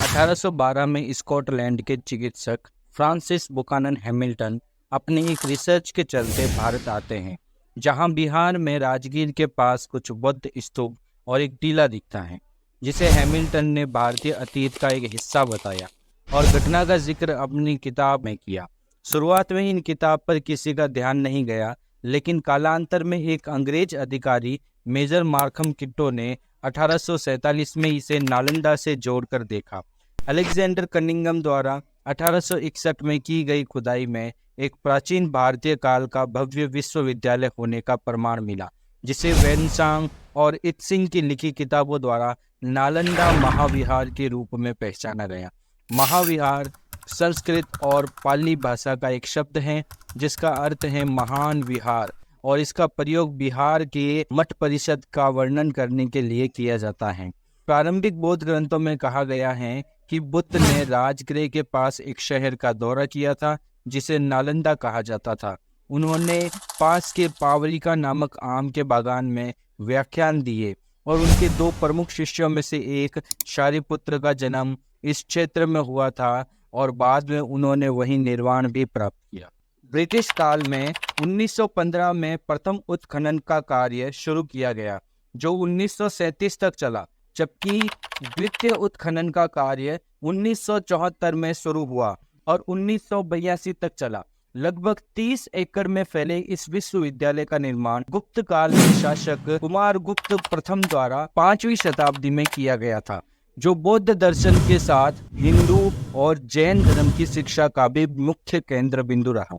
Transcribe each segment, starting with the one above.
1812 में स्कॉटलैंड के चिकित्सक फ्रांसिस बुकानन हैमिल्टन अपनी एक रिसर्च के चलते भारत आते हैं, जहां बिहार में राजगीर के पास कुछ बौद्ध स्तूप और एक टीला दिखता है, जिसे हैमिल्टन ने भारतीय अतीत का एक हिस्सा बताया और घटना का जिक्र अपनी किताब में किया। शुरुआत में इन किताब पर किसी का ध्यान नहीं गया, लेकिन कालांतर में एक अंग्रेज अधिकारी मेजर मार्कम किट्टो ने 1847 में इसे नालंदा से जोड़कर देखा। अलेक्जेंडर कनिंघम द्वारा 1861 में की गई खुदाई में एक प्राचीन भारतीय काल का भव्य विश्वविद्यालय होने का प्रमाण मिला, जिसे वेनसांग और इत्सिंग की लिखी किताबों द्वारा नालंदा महाविहार के रूप में पहचाना गया। महाविहार संस्कृत और पाली भाषा का एक शब्द है, जिसका अर्थ है महान विहार, और इसका प्रयोग बिहार के मठ परिषद का वर्णन करने के लिए किया जाता है। प्रारंभिक बौद्ध ग्रंथों में कहा गया है कि बुद्ध ने राजगृह के पास एक शहर का दौरा किया था, जिसे नालंदा कहा जाता था। उन्होंने पास के पावरिका नामक आम के बागान में व्याख्यान दिए और उनके दो प्रमुख शिष्यों में से एक शारिपुत्र का जन्म इस क्षेत्र में हुआ था और बाद में उन्होंने वहीं निर्वाण भी प्राप्त किया। ब्रिटिश काल में 1915 में प्रथम उत्खनन का कार्य शुरू किया गया, जो 1937 तक चला, जबकि द्वितीय उत्खनन का कार्य 1974 में शुरू हुआ और 1982 तक चला। लगभग 30 एकड़ में फैले इस विश्वविद्यालय का निर्माण गुप्त काल के शासक कुमारगुप्त प्रथम द्वारा 5वीं शताब्दी में किया गया था, जो बौद्ध दर्शन के साथ हिंदू और जैन धर्म की शिक्षा का भी मुख्य केंद्र बिंदु रहा।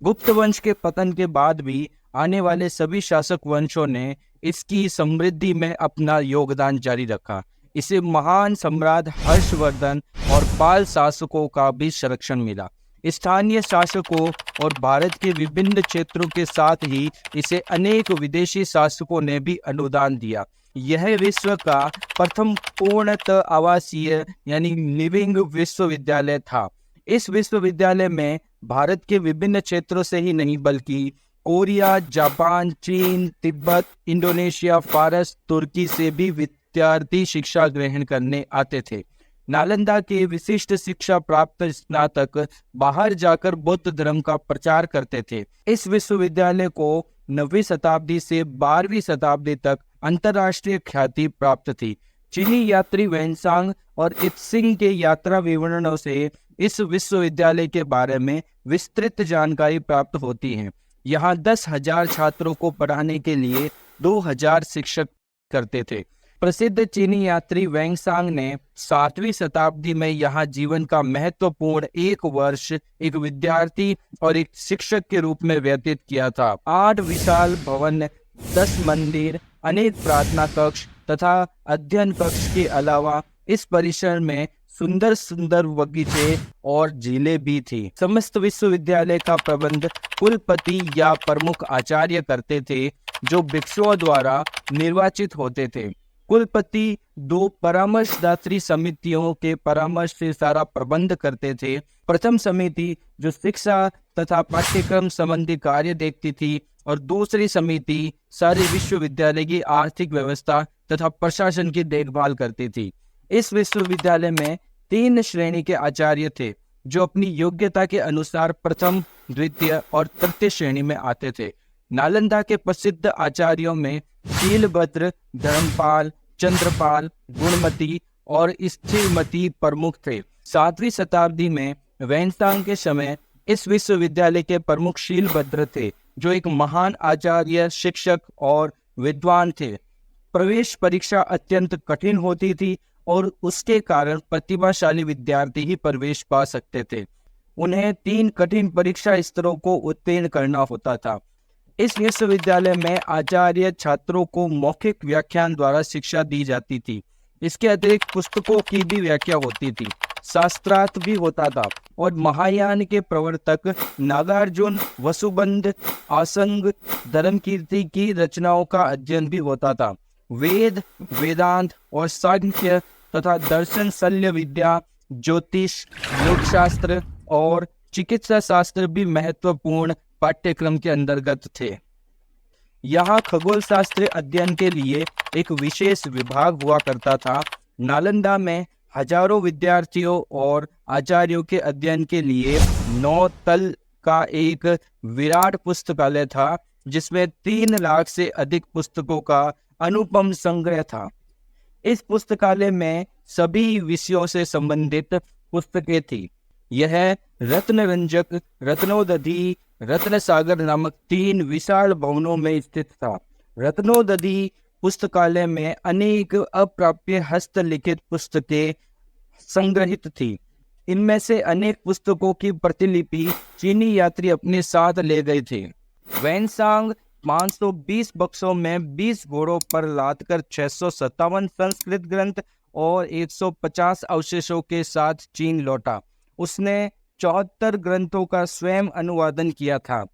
गुप्त वंश के पतन के बाद भी आने वाले सभी शासक वंशों ने इसकी समृद्धि में अपना योगदान जारी रखा। इसे महान सम्राट हर्षवर्धन और पाल शासकों का भी संरक्षण मिला। स्थानीय शासकों और भारत के विभिन्न क्षेत्रों के साथ ही इसे अनेक विदेशी शासकों ने भी अनुदान दिया। यह विश्व का प्रथम पूर्णतः आवासीय यानी लिविंग विश्वविद्यालय था। इस विश्वविद्यालय में भारत के विभिन्न क्षेत्रों से ही नहीं, बल्कि कोरिया, जापान, चीन, तिब्बत, इंडोनेशिया, फारस, तुर्की से भी विद्यार्थी शिक्षा ग्रहण करने आते थे। नालंदा के विशिष्ट शिक्षा प्राप्त स्नातक बाहर जाकर बौद्ध धर्म का प्रचार करते थे। इस विश्वविद्यालय को 9वीं शताब्दी से 12वीं शताब्दी तक अंतर्राष्ट्रीय ख्याति प्राप्त थी। चीनी यात्री वेनसांग और इत्सिंग के यात्रा विवरणों से इस विश्वविद्यालय के बारे में विस्तृत जानकारी प्राप्त होती है। यहाँ 10,000 छात्रों को पढ़ाने के लिए 2,000 शिक्षक करते थे। प्रसिद्ध चीनी यात्री वेनसांग ने 7वीं शताब्दी में यहाँ जीवन का महत्वपूर्ण 1 वर्ष एक विद्यार्थी और एक शिक्षक के रूप में व्यतीत किया था। 8 विशाल भवन, 10 मंदिर, अनेक प्रार्थना कक्ष तथा अध्ययन कक्ष के अलावा इस परिसर में सुंदर सुंदर बगीचे और झीलें भी थी। समस्त विश्वविद्यालय का प्रबंध कुलपति या प्रमुख आचार्य करते थे, जो भिक्षुओं द्वारा निर्वाचित होते थे। कुलपति 2 परामर्शदात्री समितियों के परामर्श से सारा प्रबंध करते थे। प्रथम समिति जो शिक्षा तथा पाठ्यक्रम संबंधी कार्य देखती थी और दूसरी समिति सारे विश्वविद्यालय की आर्थिक व्यवस्था तथा प्रशासन की देखभाल करती थी। इस विश्वविद्यालय में 3 श्रेणी के आचार्य थे, जो अपनी योग्यता के अनुसार प्रथम, द्वितीय और तृतीय श्रेणी में आते थे। नालंदा के प्रसिद्ध आचार्यों में शीलभद्र, धर्मपाल, चंद्रपाल, गुणमती और स्थिरमती प्रमुख थे। 7वीं शताब्दी में वेनसांग के समय इस विश्वविद्यालय के प्रमुख शीलभद्र थे, जो एक महान आचार्य, शिक्षक और विद्वान थे। प्रवेश परीक्षा अत्यंत कठिन होती थी और उसके कारण प्रतिभाशाली विद्यार्थी ही प्रवेश पा सकते थे। उन्हें 3 कठिन परीक्षा स्तरों को उत्तीर्ण करना होता था। इस विश्वविद्यालय में आचार्य छात्रों को मौखिक व्याख्यान द्वारा शिक्षा दी जाती थी। इसके अतिरिक्त पुस्तकों की भी व्याख्या होती थी, शास्त्रार्थ भी होता था और महायान के प्रवर्तक नागार्जुन, वसुबंध, आसंग, धर्मकीर्ति की रचनाओं का अध्ययन भी होता था। वेद, वेदांत और सांख्य तथा दर्शन, शल्य विद्या, ज्योतिष, योगशास्त्र और चिकित्सा शास्त्र भी महत्वपूर्ण पाठ्यक्रम के अंतर्गत थे। यहाँ खगोल शास्त्र अध्ययन के लिए एक विशेष विभाग हुआ करता था। नालंदा में हजारों विद्यार्थियों और आचार्यों के अध्ययन के लिए 9 तल का एक विराट पुस्तकालय था, जिसमें 3 लाख से अधिक पुस्तकों का अनुपम संग्रह था। इस पुस्तकालय में सभी विषयों से संबंधित पुस्तकें थी। यह रत्नरंजक, रत्नोदधि, रत्नसागर नामक 3 विशाल भवनों में स्थित था। रत्नोदधि पुस्तकालय में अनेक अप्राप्य हस्तलिखित पुस्तकें संग्रहित थी। इनमें से अनेक पुस्तकों की प्रतिलिपि चीनी यात्री अपने साथ ले गए थे। वैनसांग 520 बक्सों में 20 घोड़ों पर लादकर 657 संस्कृत ग्रंथ और 150 अवशेषों के साथ चीन लौटा। उसने 74 ग्रंथों का स्वयं अनुवादन किया था।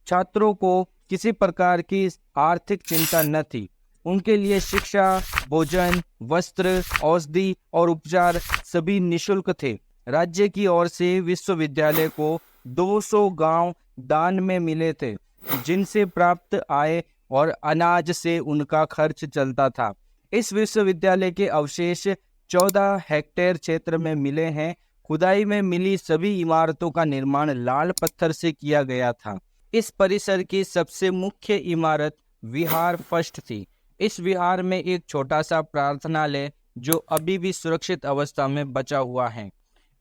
छात्रों को किसी प्रकार की आर्थिक चिंता न थी। उनके लिए शिक्षा, भोजन, वस्त्र, औषधि और उपचार सभी निःशुल्क थे। राज्य की ओर से विश्वविद्यालय को 200 गांव दान में मिले थे, जिनसे प्राप्त आय और अनाज से उनका खर्च चलता था। इस विश्वविद्यालय के अवशेष 14 हेक्टेयर क्षेत्र में मिले हैं। खुदाई में मिली सभी इमारतों का निर्माण लाल पत्थर से किया गया था। इस परिसर की सबसे मुख्य इमारत विहार फर्स्ट थी। इस विहार में एक छोटा सा प्रार्थनालय जो अभी भी सुरक्षित अवस्था में बचा हुआ है।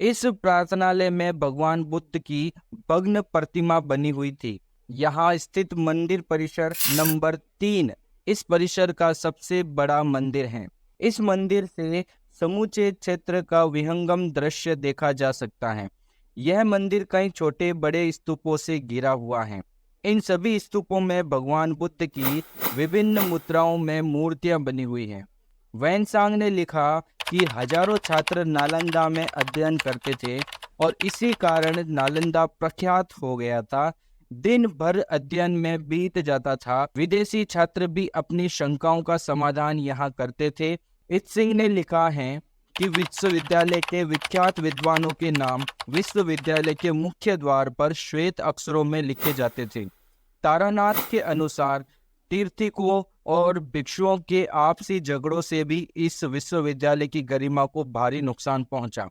इस प्रार्थनालय में भगवान बुद्ध की भग्न प्रतिमा बनी हुई थी। यहाँ स्थित मंदिर परिसर नंबर 3 इस परिसर का सबसे बड़ा मंदिर है। इस मंदिर से समूचे क्षेत्र का विहंगम दृश्य देखा जा सकता है। यह मंदिर कई छोटे बड़े स्तूपों से घिरा हुआ है। इन सभी स्तूपों में भगवान बुद्ध की विभिन्न मुद्राओं में मूर्तियां बनी हुई हैं। वैनसांग ने लिखा कि हजारों छात्र नालंदा में अध्ययन करते थे और इसी कारण नालंदा प्रख्यात हो गया था। दिन भर अध्ययन में बीत जाता था। विदेशी छात्र भी अपनी शंकाओं का समाधान यहाँ करते थे। इत्सिंग ने लिखा है कि विश्वविद्यालय के विख्यात विद्वानों के नाम विश्वविद्यालय के मुख्य द्वार पर श्वेत अक्षरों में लिखे जाते थे। तारानाथ के अनुसार तीर्थकों और भिक्षुओं के आपसी झगड़ों से भी इस विश्वविद्यालय की गरिमा को भारी नुकसान पहुंचा।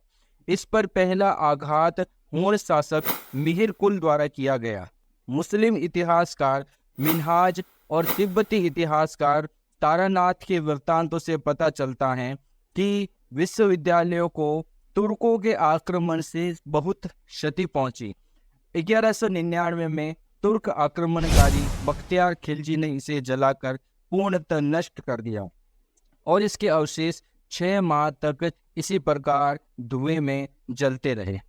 इस पर पहला आघात हुण शासक मिहिर कुल द्वारा किया गया। मुस्लिम इतिहासकार मिन्हाज और तिब्बती इतिहासकार तारानाथ के वृत्तांतों से पता चलता है कि विश्वविद्यालयों को तुर्कों के आक्रमण से बहुत क्षति पहुंची। 1199 में तुर्क आक्रमणकारी बख्तियार खिलजी ने इसे जलाकर पूर्णतः नष्ट कर दिया और इसके अवशेष 6 माह तक इसी प्रकार धुएं में जलते रहे।